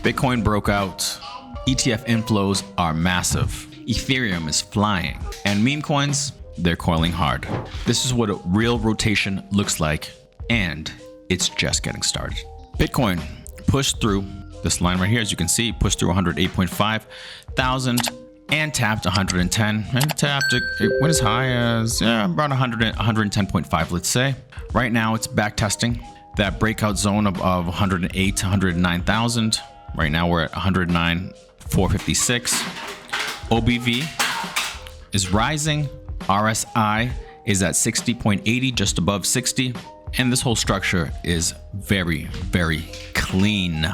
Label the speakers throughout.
Speaker 1: Bitcoin broke out. ETF inflows are massive. Ethereum is flying. And meme coins, they're coiling hard. This is what a real rotation looks like, and it's just getting started. Bitcoin pushed through this line right here, as you can see, pushed through 108.5 thousand and tapped 110 and tapped it went as high as around 110.5, let's say. Right now it's back testing that breakout zone of 108 to 109,000. Right now we're at 109,456. OBV is rising. RSI is at 60.80, just above 60. And this whole structure is very, very clean.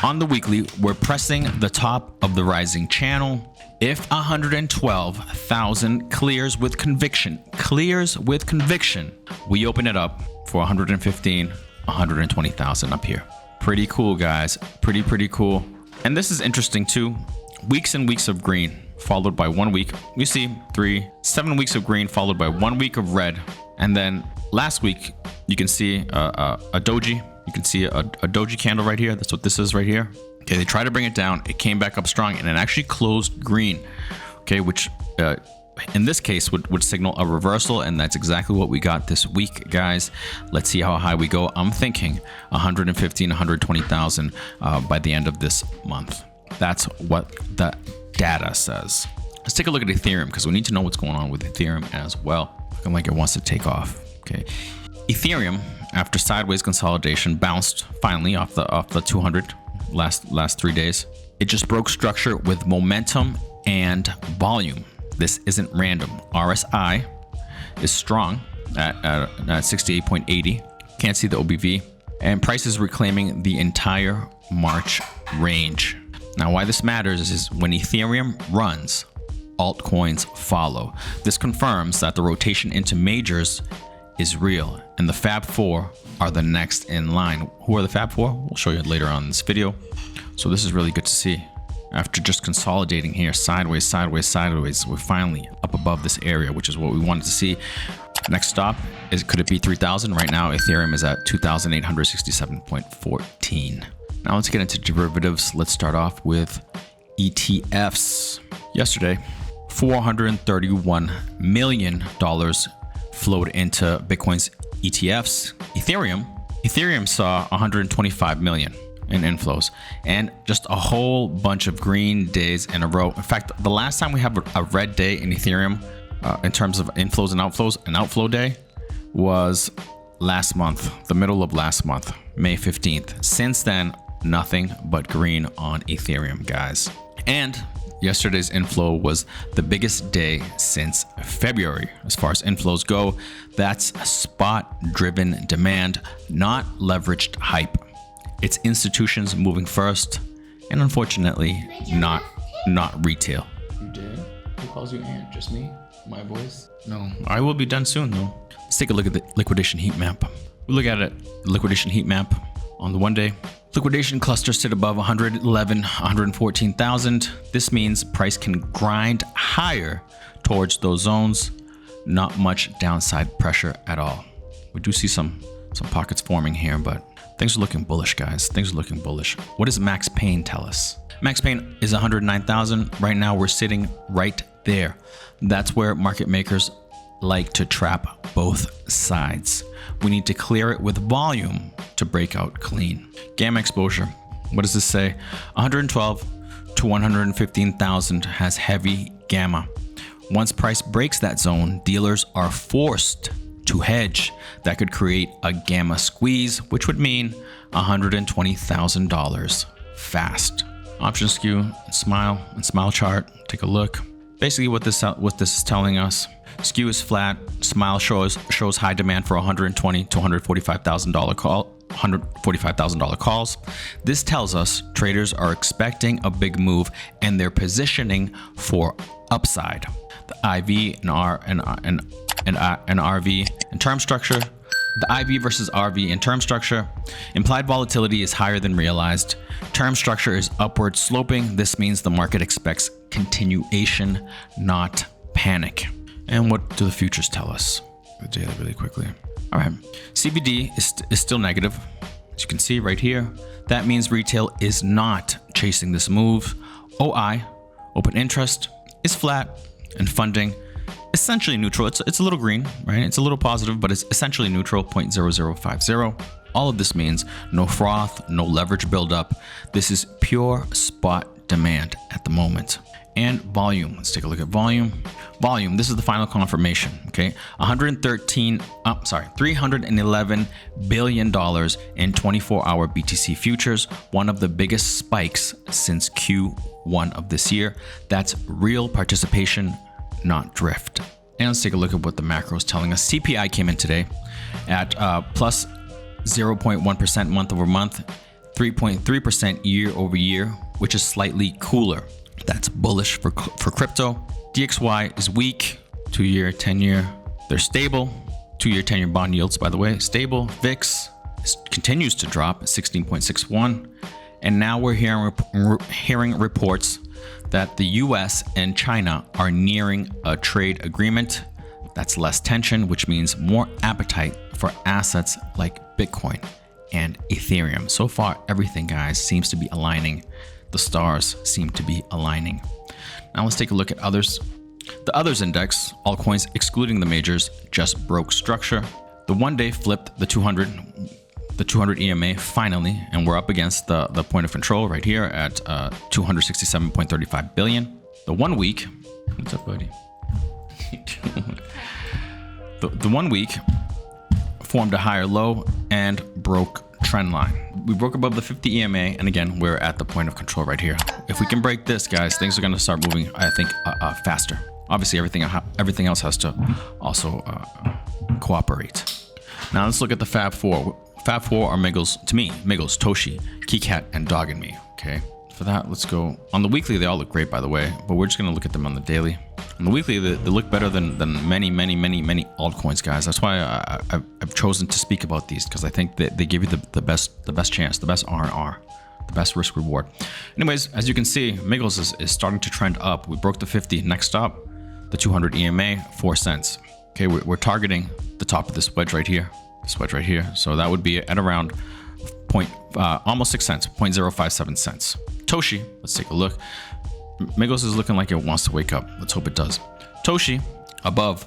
Speaker 1: On the weekly, we're pressing the top of the rising channel. If 112,000 clears with conviction, we open it up for 115, 120,000 up here. Pretty cool, guys. Pretty cool. And this is interesting too. Weeks and weeks of green, followed by 1 week. You see 7 weeks of green, followed by 1 week of red. And then last week, you can see a doji. You can see a doji candle right here. That's what this is right here. Okay, they tried to bring it down. It came back up strong, and it actually closed green. Okay, which in this case would signal a reversal, and that's exactly what we got this week, guys. Let's see how high we go. I'm thinking 115, 120,000 by the end of this month. That's what the data says. Let's take a look at Ethereum, because we need to know what's going on with Ethereum as well. Looking like it wants to take off. Okay, Ethereum, after sideways consolidation, bounced finally off the 200 last 3 days. It just broke structure with momentum and volume. This isn't random. RSI is strong at 68.80. Can't see the OBV. And price is reclaiming the entire March range. Now, why this matters is when Ethereum runs, altcoins follow. This confirms that the rotation into majors is real, and the Fab Four are the next in line. Who are the Fab Four? We'll show you later on in this video. So this is really good to see. After just consolidating here, sideways, we're finally up above this area, which is what we wanted to see. Next stop is, could it be 3,000? Right now, Ethereum is at 2,867.14. Now let's get into derivatives. Let's start off with ETFs. Yesterday, $431 million flowed into Bitcoin's ETFs. Ethereum saw 125 million in inflows, and just a whole bunch of green days in a row. In fact, the last time we have a red day in Ethereum in terms of inflows and outflows, an outflow day, was last month, the middle of last month, May 15th. Since then, nothing but green on Ethereum, guys. And yesterday's inflow was the biggest day since February. As far as inflows go, that's spot-driven demand, not leveraged hype. It's institutions moving first, and unfortunately, not retail. You did? Who calls you aunt? Just me? My voice? No, I will be done soon though. Let's take a look at the liquidation heat map. We look at it, liquidation heat map on the 1 day. Liquidation clusters sit above 111, 114,000. This means price can grind higher towards those zones. Not much downside pressure at all. We do see some pockets forming here, but things are looking bullish, guys. Things are looking bullish. What does max pain tell us? Max pain is 109,000. Right now, we're sitting right there. That's where market makers like to trap both sides. We need to clear it with volume to break out clean. Gamma exposure. What does this say? 112 to 115,000 has heavy gamma. Once price breaks that zone, dealers are forced to hedge. That could create a gamma squeeze, which would mean $120,000 fast. Option skew and smile chart. Take a look. Basically, what this is telling us: skew is flat. Smile shows high demand for $120,000 to $145,000 calls. This tells us traders are expecting a big move and they're positioning for upside. The IV and RV in term structure. The IV versus RV in term structure. Implied volatility is higher than realized. Term structure is upward sloping. This means the market expects continuation, not panic. And what do the futures tell us? The daily really quickly. All right. CBD is still negative. As you can see right here, that means retail is not chasing this move. OI, open interest, is flat, and funding essentially neutral. It's a little green, right? It's a little positive, but it's essentially neutral, 0.0050. All of this means no froth, no leverage buildup. This is pure spot demand at the moment. And volume, let's take a look at volume. Volume, this is the final confirmation, okay? $311 billion in 24-hour BTC futures, one of the biggest spikes since Q1 of this year. That's real participation, not drift. And let's take a look at what the macro is telling us. CPI came in today at plus 0.1% month over month, 3.3% year over year, which is slightly cooler. That's bullish for crypto. DXY is weak, 2-year, 10-year. They're stable. 2-year, 10-year bond yields, by the way, stable. VIX continues to drop at 16.61. And now we're hearing reports that the US and China are nearing a trade agreement. That's less tension, which means more appetite for assets like Bitcoin and Ethereum. So far, everything, guys, seems to be aligning. The stars seem to be aligning. Now let's take a look at others. The others index, altcoins excluding the majors, just broke structure. The 1-day flipped the 200 EMA finally, and we're up against the point of control right here at 267.35 billion. The 1 week, what's up, buddy? the 1 week formed a higher low and broke trend line. We broke above the 50 EMA, and again, we're at the point of control right here. If we can break this, guys, things are going to start moving, I think, faster. Obviously, everything else has to also cooperate. Now let's look at the Fab 4. Fab 4 are Miggles, to me, Miggles, Toshi, KeyCat, and Dog and Me, okay? For that, let's go. On the weekly, they all look great, by the way, but we're just going to look at them on the daily. On the weekly, they look better than many altcoins, guys. That's why I've chosen to speak about these, because I think that they give you the best chance, the best R&R, the best risk reward. Anyways, as you can see, Miggles is starting to trend up. We broke the 50. Next stop, the 200 EMA, 4 cents. Okay, we're targeting the top of this wedge right here. This wedge right here. So that would be at around almost 6 cents, 0.057 cents. Toshi, let's take a look. Miggles is looking like it wants to wake up. Let's hope it does. Toshi, above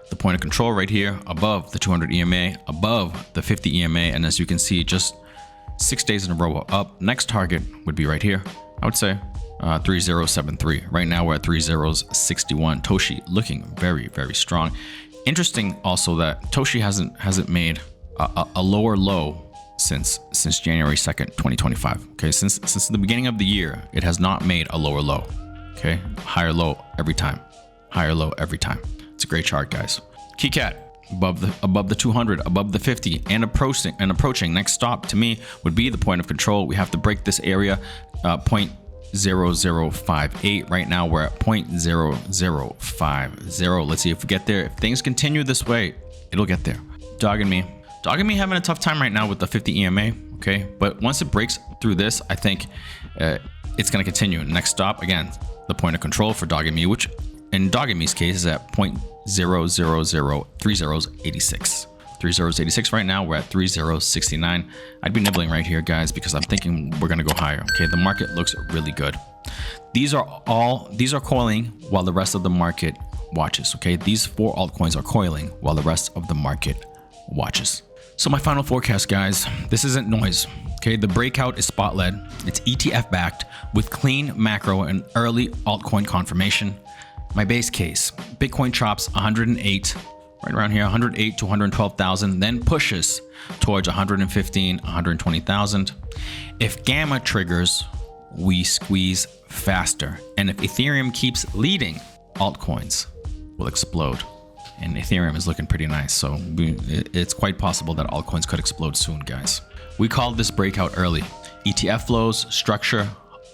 Speaker 1: the point of control right here, above the 200 EMA, above the 50 EMA, and as you can see, just 6 days in a row up. Next target would be right here. I would say 3073. Right now we're at 3061. Toshi looking very, very strong. Interesting also that Toshi hasn't made a lower low since January 2nd, 2025. Okay, since the beginning of the year, it has not made a lower low. Okay, higher low every time. Higher low every time. It's a great chart, guys. KeyCat above the 200, above the 50, and approaching. Next stop to me would be the point of control. We have to break this area, 0.0058. Right now we're at 0.0050. Let's see if we get there. If things continue this way, it'll get there. Dog and me having a tough time right now with the 50 EMA. Okay, but once it breaks through this, I think it's going to continue. Next stop, again, the point of control for Dog and Me, which in Dog and Me's case is at 0.0003086. 3086 right now. We're at 3069. I'd be nibbling right here, guys, because I'm thinking we're going to go higher. Okay, the market looks really good. These are coiling while the rest of the market watches. Okay, these 4 altcoins are coiling while the rest of the market watches. So my final forecast, guys, this isn't noise. Okay, the breakout is spot led. It's ETF backed with clean macro and early altcoin confirmation. My base case, Bitcoin chops 108, right around here, 108 to 112,000, then pushes towards 115, 120,000. If Gamma triggers, we squeeze faster. And if Ethereum keeps leading, altcoins will explode. And Ethereum is looking pretty nice. So it's quite possible that altcoins could explode soon, guys. We called this breakout early. ETF flows, structure,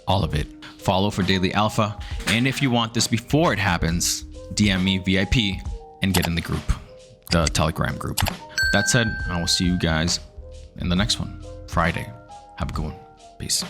Speaker 1: all of it. Follow for daily alpha. And if you want this before it happens, DM me VIP and get in the group, the Telegram group. That said, I will see you guys in the next one, Friday. Have a good one. Peace.